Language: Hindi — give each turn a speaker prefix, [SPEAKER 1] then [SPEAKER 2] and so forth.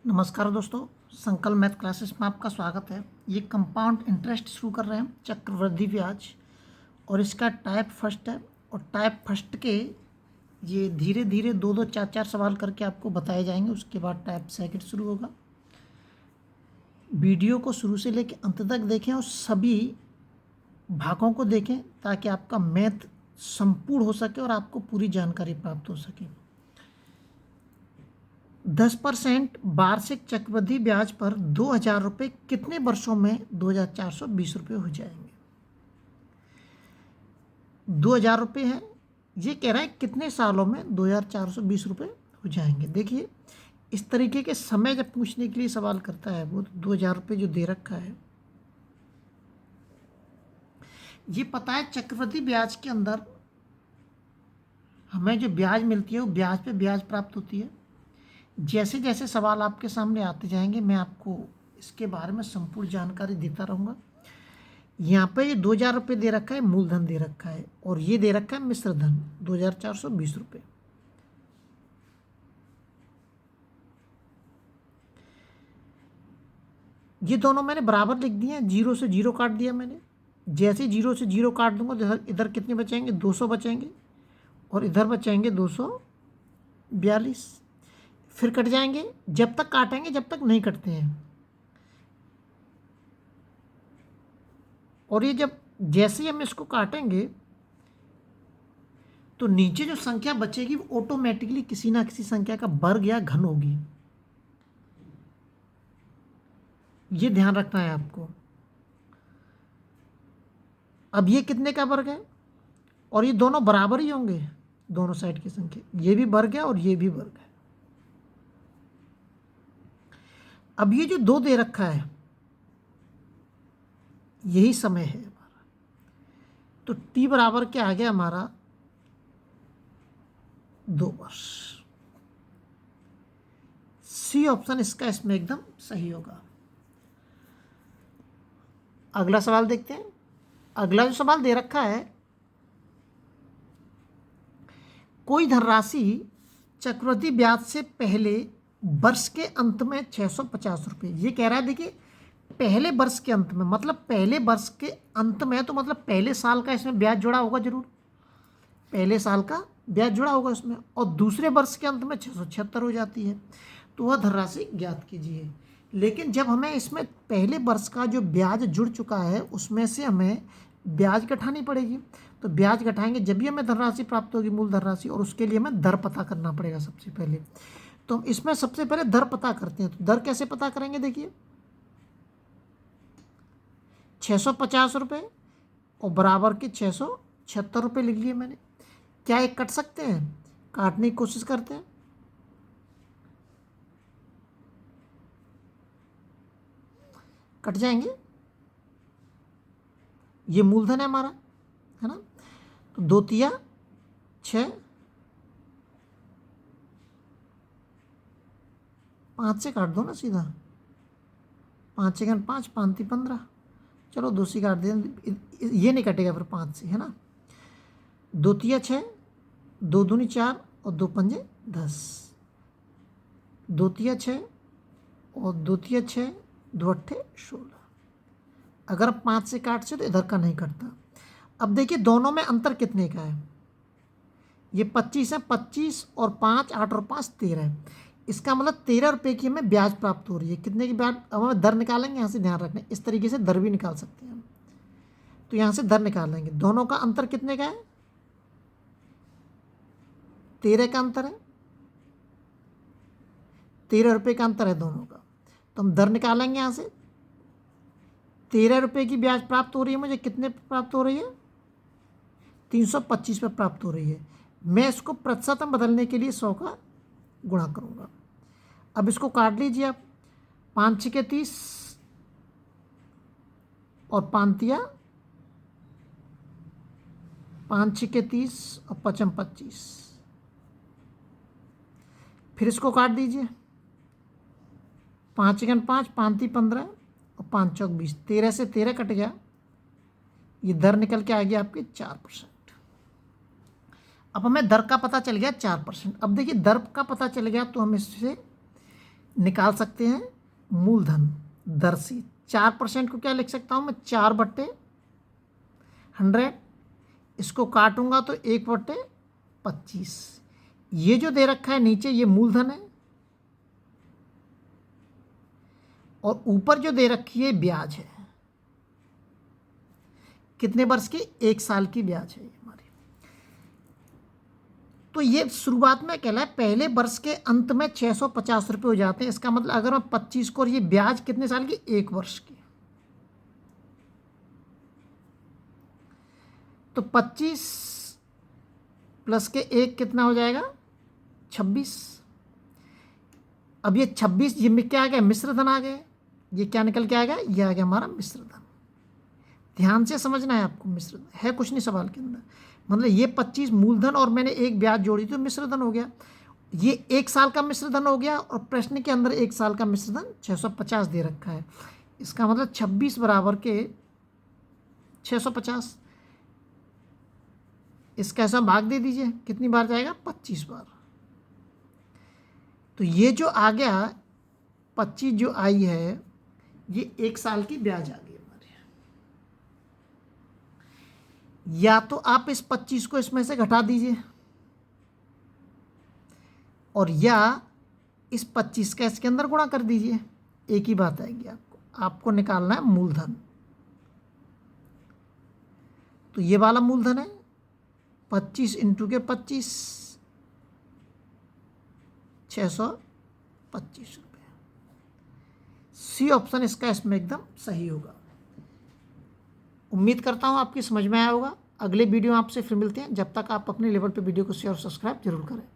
[SPEAKER 1] नमस्कार दोस्तों, संकल्प मैथ क्लासेस में आपका स्वागत है। ये कंपाउंड इंटरेस्ट शुरू कर रहे हैं, चक्रवृद्धि ब्याज, और इसका टाइप फर्स्ट है। और टाइप फर्स्ट के ये धीरे धीरे दो दो चार चार सवाल करके आपको बताए जाएंगे। उसके बाद टाइप सेकंड शुरू होगा। वीडियो को शुरू से लेकर अंत तक देखें और सभी भागों को देखें ताकि आपका मैथ संपूर्ण हो सके और आपको पूरी जानकारी प्राप्त हो सके। 10% वार्षिक चक्रवृद्धि ब्याज पर 2,000 रुपये कितने वर्षों में 2,420 रुपये हो जाएंगे। 2,000 रुपये है, ये कह रहा है कितने सालों में 2,420 रुपये हो जाएंगे। देखिए, इस तरीके के समय जब पूछने के लिए सवाल करता है वो 2,000 रुपये जो दे रखा है, ये पता है चक्रवृद्धि ब्याज के अंदर हमें जो ब्याज मिलती है वो ब्याज पे ब्याज प्राप्त होती है। जैसे जैसे सवाल आपके सामने आते जाएंगे मैं आपको इसके बारे में संपूर्ण जानकारी देता रहूँगा। यहाँ पे ये 2,000 रुपये दे रखा है, मूलधन दे रखा है, और ये दे रखा है मिश्र धन 2,420 रुपये। ये दोनों मैंने बराबर लिख दिए हैं, जीरो से जीरो काट दिया मैंने। जैसे जीरो से जीरो काट दूंगा तो इधर कितने बचेंगे, 200 बचेंगे, और इधर बचेंगे 242। फिर कट जाएंगे, जब तक काटेंगे जब तक नहीं कटते हैं। और ये जब जैसे ही हम इसको काटेंगे तो नीचे जो संख्या बचेगी वो ऑटोमेटिकली किसी ना किसी संख्या का वर्ग या घन होगी। ये ध्यान रखना है आपको। अब ये कितने का वर्ग है, और ये दोनों बराबर ही होंगे, दोनों साइड की संख्या, ये भी वर्ग है और ये भी वर्ग है। अब ये जो 2 दे रखा है यही समय है हमारा, तो t बराबर क्या आ गया हमारा 2 वर्ष। सी ऑप्शन इसका इसमें एकदम सही होगा। अगला सवाल देखते हैं। अगला जो सवाल दे रखा है, कोई धनराशि चक्रवृद्धि ब्याज से पहले वर्ष के अंत में 650 रुपये। ये कह रहा है, देखिए पहले वर्ष के अंत में मतलब पहले वर्ष के अंत में, तो मतलब पहले साल का इसमें ब्याज जुड़ा होगा, जरूर पहले साल का ब्याज जुड़ा होगा इसमें, और दूसरे वर्ष के अंत में 676 हो जाती है, तो वह धनराशि ज्ञात कीजिए। लेकिन जब हमें इसमें पहले वर्ष का जो ब्याज जुड़ चुका है उसमें से हमें ब्याज घटानी पड़ेगी, तो ब्याज घटाएंगे जब भी हमें धनराशि प्राप्त होगी, मूल धनराशि, और उसके लिए हमें दर पता करना पड़ेगा सबसे पहले। तो हम इसमें सबसे पहले दर पता करते हैं। तो दर कैसे पता करेंगे, देखिए 650 रुपये और बराबर के 676 रुपये लिख लिए मैंने। क्या एक कट सकते हैं, काटने की कोशिश करते हैं। कट जाएंगे, ये मूलधन है हमारा, है ना। तो 2 तिया 6, 5 से काट दो ना सीधा, 5 से 5, 5 × 15, चलो 2 से काट दे, ये नहीं कटेगा फिर 5 से, है ना। 2 तिया 6, 2 दूनी 4 और 2 पंजे 10, 2 तिया 6 और 2 तिया 6, 2 अट्ठे 16। अगर 5 से काट से तो इधर का नहीं कटता। अब देखिए दोनों में अंतर कितने का है, ये 25 है, 25 और 5 8 और 5 13 है। इसका मतलब 13 रुपये की हमें ब्याज प्राप्त हो रही है। कितने की ब्याज, अब हमें दर निकालेंगे, यहाँ से ध्यान रखना, इस तरीके से दर भी निकाल सकते हैं हम। तो यहाँ से दर निकालेंगे, दोनों का अंतर कितने का है, 13 का अंतर है, 13 रुपये का अंतर है दोनों का। तो हम दर निकालेंगे यहाँ से, 13 रुपये की ब्याज प्राप्त हो रही है मुझे, कितने प्राप्त हो रही है, 325 पे प्राप्त हो रही है। मैं इसको प्रतिशत में बदलने के लिए 100 का गुणा करूँगा। अब इसको काट लीजिए आप, 5 6 के 30 और 5 तिया 5 6 के 30 और 5 25। फिर इसको काट दीजिए, 5 × 5, 5 × 15 और 5 × 20, 13 से 13 कट गया, ये दर निकल के आ गया आपके 4%। अब हमें दर का पता चल गया 4%। अब देखिए दर का पता चल गया तो हम इससे निकाल सकते हैं मूलधन दर से। 4% को क्या लिख सकता हूँ मैं, 4/100। इसको काटूंगा तो 1/25। ये जो दे रखा है नीचे ये मूलधन है, और ऊपर जो दे रखी है ब्याज है। कितने वर्ष की, 1 साल की ब्याज है हमारी। तो ये शुरुआत में कहलाए, पहले वर्ष के अंत में 650 रुपये हो जाते हैं। इसका मतलब अगर मैं 25 को, और ये ब्याज कितने साल की, 1 वर्ष की, तो 25 प्लस के 1 कितना हो जाएगा, 26। अब ये 26, ये क्या आ गया, मिश्र धन आ गए। ये क्या निकल के आएगा, ये आ गया हमारा मिश्र धन। ध्यान से समझना है आपको, मिश्र धन है कुछ नहीं सवाल के अंदर। मतलब ये 25 मूलधन और मैंने एक ब्याज जोड़ी तो मिश्र धन हो गया। ये 1 साल का मिश्र धन हो गया, और प्रश्न के अंदर 1 साल का मिश्र धन 650 दे रखा है। इसका मतलब 26 बराबर के 650। इसका ऐसा भाग दे दीजिए, कितनी बार जाएगा, 25 बार। तो ये जो आ गया 25 जो आई है, ये 1 साल की ब्याज आ गई हमारी। या तो आप इस 25 को इसमें से घटा दीजिए, और या इस 25 का इसके अंदर गुणा कर दीजिए, एक ही बात आएगी। आपको निकालना है मूलधन। तो ये वाला मूलधन है 25 इंटू के 25, 625 रुपये। सी ऑप्शन इसका इसमें एकदम सही होगा। उम्मीद करता हूँ आपकी समझ में आया होगा। अगले वीडियो आपसे फिर मिलते हैं। जब तक आप अपने लेवल पे वीडियो को शेयर और सब्सक्राइब जरूर करें।